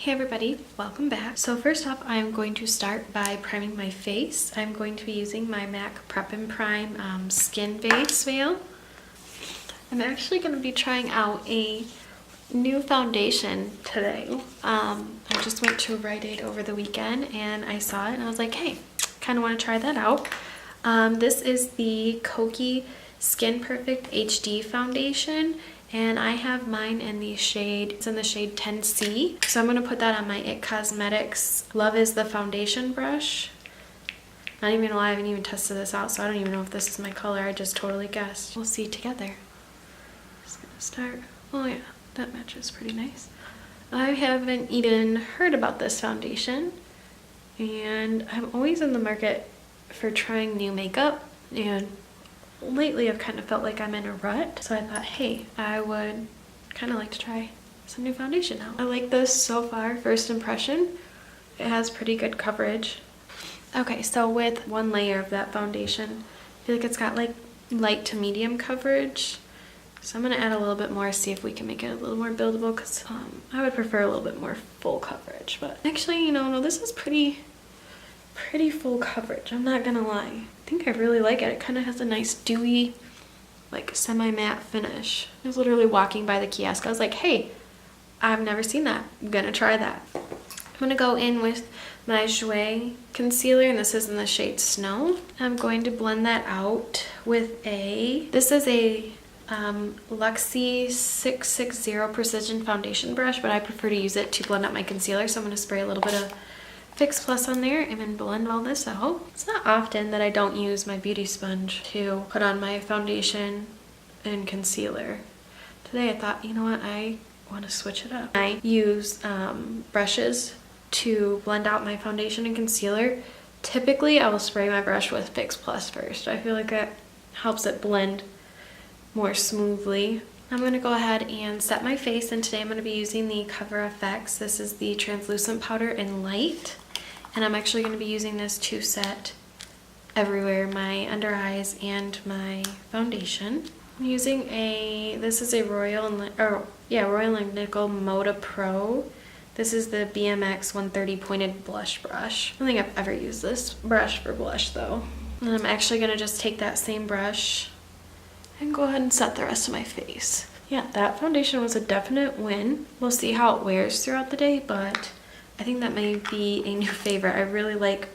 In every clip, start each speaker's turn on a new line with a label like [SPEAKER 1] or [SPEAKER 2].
[SPEAKER 1] Hey everybody, welcome back. So first off, I'm going to start by priming my face. I'm going to be using my MAC Prep and Prime Skin Base Veil. I'm actually going to be trying out a new foundation today. I just went to Rite Aid over the weekend and I saw it and I was like, hey, kind of want to try that out. This is the Kokie Skin Perfect HD foundation. And I have mine in the shade, it's in the shade 10C. So I'm gonna put that on my IT Cosmetics Love is the Foundation brush. Not even gonna lie, I haven't even tested this out, so I don't even know if this is my color. I just totally guessed. We'll see together. Just gonna start. Oh yeah, that matches pretty nice. I haven't even heard about this foundation. And I'm always in the market for trying new makeup. And lately I've kind of felt like I'm in a rut, so I thought, hey, I would kind of like to try some new foundation now. I like this so far. First impression, it has pretty good coverage. Okay, so with one layer of that foundation, I feel like it's got like light to medium coverage. So I'm gonna add a little bit more, see if we can make it a little more buildable, because I would prefer a little bit more full coverage. But actually, no, this is pretty full coverage, I'm not gonna lie. I think I really like it. It kind of has a nice dewy, like semi-matte finish. I was literally walking by the kiosk. I was like, hey, I've never seen that. I'm gonna try that. I'm gonna go in with my Jouer concealer, and this is in the shade Snow. I'm going to blend that out with this is a Luxie 660 Precision Foundation brush, but I prefer to use it to blend out my concealer, so I'm gonna spray a little bit of Fix Plus on there and then blend all this out. It's not often that I don't use my beauty sponge to put on my foundation and concealer. Today I thought, you know what, I want to switch it up. I use brushes to blend out my foundation and concealer. Typically I will spray my brush with Fix Plus first. I feel like that helps it blend more smoothly. I'm going to go ahead and set my face, and today I'm going to be using the Cover FX. This is the translucent powder in light. And I'm actually going to be using this to set everywhere, my under eyes and my foundation. I'm using this is a Royal & Nickel Moda Pro. This is the BMX 130 pointed blush brush. I don't think I've ever used this brush for blush though. And I'm actually going to just take that same brush and go ahead and set the rest of my face. Yeah, that foundation was a definite win. We'll see how it wears throughout the day, but I think that may be a new favorite. I really like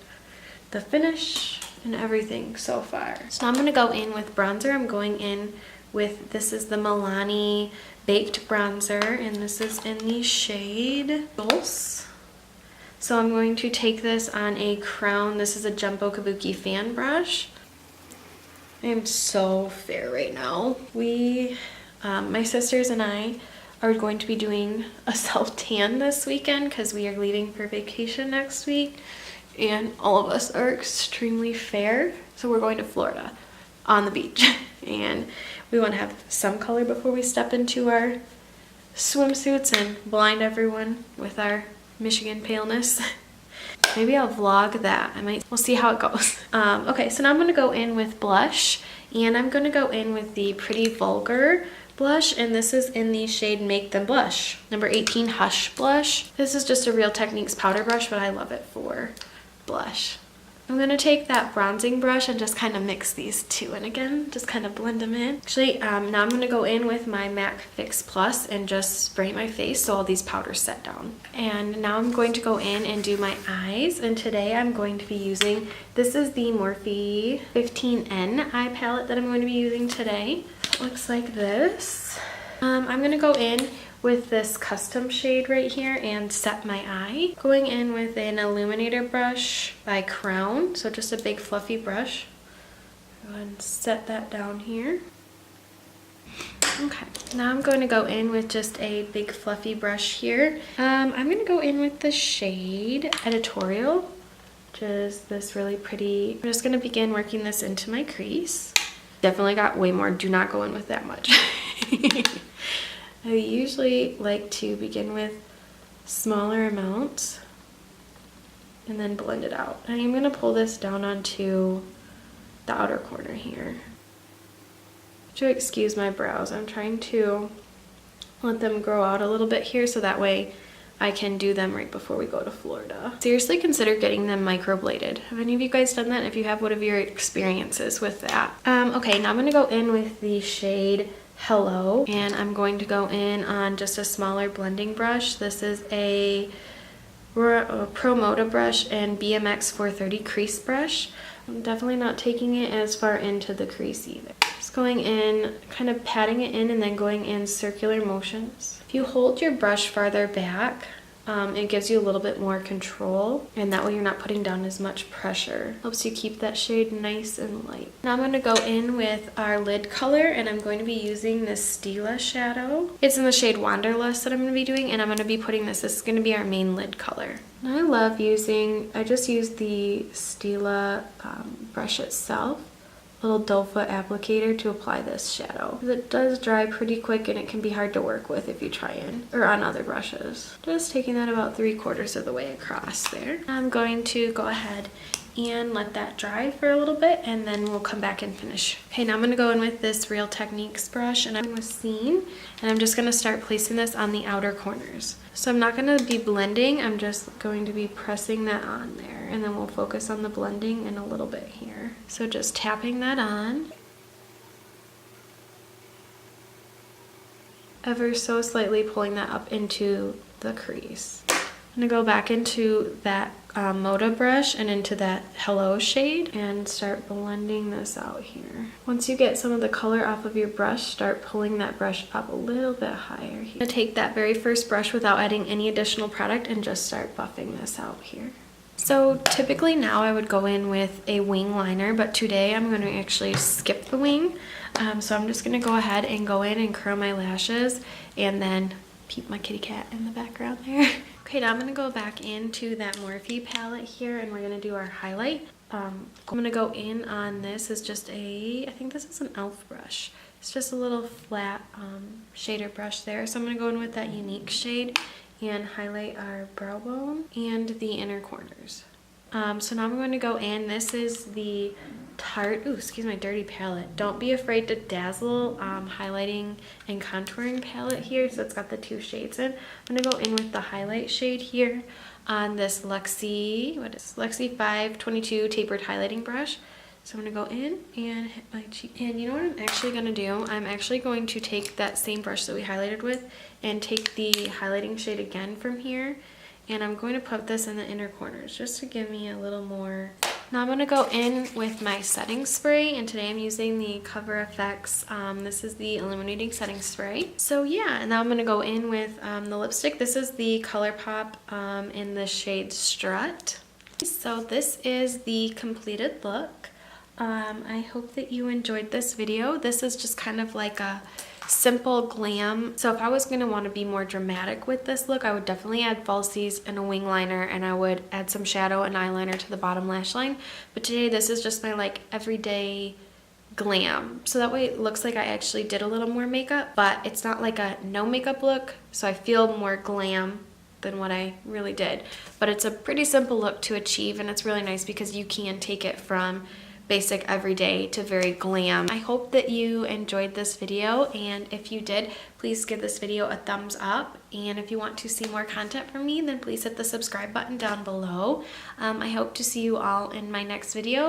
[SPEAKER 1] the finish and everything so far. So now I'm going to go in with bronzer. I'm going in with, this is the Milani Baked Bronzer, and this is in the shade Dulce. So I'm going to take this on a crown. This is a Jumbo Kabuki fan brush. I am so fair right now. My sisters and I are going to be doing a self-tan this weekend because we are leaving for vacation next week, and all of us are extremely fair. So we're going to Florida on the beach, and we want to have some color before we step into our swimsuits and blind everyone with our Michigan paleness. Maybe I'll vlog that. We'll see how it goes. Okay, so now I'm going to go in with blush, and I'm going to go in with the Pretty Vulgar blush, and this is in the shade Make Them Blush, number 18 Hush Blush. This is just a Real Techniques powder brush, but I love it for blush. I'm going to take that bronzing brush and just kind of mix these two in again, just kind of blend them in. Actually, now I'm going to go in with my MAC Fix Plus and just spray my face so all these powders set down. And now I'm going to go in and do my eyes, and today I'm going to be using, this is the Morphe 15N eye palette that I'm going to be using today. It looks like this. I'm going to go in with this custom shade right here and set my eye. Going in with an illuminator brush by Crown, so just a big fluffy brush. Go ahead and set that down here. Okay, now I'm going to go in with just a big fluffy brush here. I'm going to go in with the shade Editorial, which is this really pretty. I'm just going to begin working this into my crease. Definitely got way more. Do not go in with that much. I usually like to begin with smaller amounts and then blend it out. And I'm going to pull this down onto the outer corner here. To excuse my brows, I'm trying to let them grow out a little bit here so that way I can do them right before we go to Florida. Seriously consider getting them microbladed. Have any of you guys done that? If you have, what are your experiences with that? Okay, now I'm gonna go in with the shade Hello, and I'm going to go in on just a smaller blending brush. This is a Pro Moda brush and BMX 430 crease brush. I'm definitely not taking it as far into the crease either. Just going in, kind of patting it in and then going in circular motions. If you hold your brush farther back, it gives you a little bit more control, and that way you're not putting down as much pressure. Helps you keep that shade nice and light. Now I'm going to go in with our lid color, and I'm going to be using this Stila shadow. It's in the shade Wanderlust that I'm going to be doing, and I'm going to be putting this is going to be our main lid color. And I just used the Stila brush itself, little doe foot applicator, to apply this shadow. It does dry pretty quick and it can be hard to work with if you try on other brushes. Just taking that about 3/4 of the way across there. I'm going to go ahead and let that dry for a little bit, and then we'll come back and finish. Okay, now I'm going to go in with this Real Techniques brush, and I'm with Scene, and I'm just going to start placing this on the outer corners. So I'm not going to be blending, I'm just going to be pressing that on there, and then we'll focus on the blending in a little bit here. So just tapping that on. Ever so slightly pulling that up into the crease. I'm going to go back into that Moda brush and into that Hello shade and start blending this out here. Once you get some of the color off of your brush, start pulling that brush up a little bit higher here. I'm going to take that very first brush without adding any additional product and just start buffing this out here. So typically now I would go in with a wing liner, but today I'm going to actually skip the wing. So I'm just going to go ahead and go in and curl my lashes and then peep my kitty cat in the background there. Okay, now I'm going to go back into that Morphe palette here, and we're going to do our highlight. I'm going to go in on this is just I think this is an e.l.f. brush. It's just a little flat shader brush there. So I'm going to go in with that Unique shade and highlight our brow bone and the inner corners. So now I'm going to go in. This is the Tarte, excuse my dirty palette. Don't be afraid to dazzle highlighting and contouring palette here. So it's got the 2 shades in. I'm going to go in with the highlight shade here on this Lexi 522 tapered highlighting brush. So I'm going to go in and hit my cheek. And you know what I'm actually going to do? I'm actually going to take that same brush that we highlighted with and take the highlighting shade again from here. And I'm going to put this in the inner corners just to give me a little more. Now I'm going to go in with my setting spray, and today I'm using the Cover FX. This is the illuminating setting spray. So yeah, and now I'm going to go in with the lipstick. This is the ColourPop in the shade Strut. So this is the completed look. I hope that you enjoyed this video. This is just kind of like a simple glam. So if I was going to want to be more dramatic with this look, I would definitely add falsies and a wing liner, and I would add some shadow and eyeliner to the bottom lash line. But today this is just my like everyday glam. So that way it looks like I actually did a little more makeup, but it's not like a no makeup look. So I feel more glam than what I really did. But it's a pretty simple look to achieve, and it's really nice because you can take it from basic everyday to very glam. I hope that you enjoyed this video, and if you did, please give this video a thumbs up, and if you want to see more content from me, then please hit the subscribe button down below. I hope to see you all in my next video.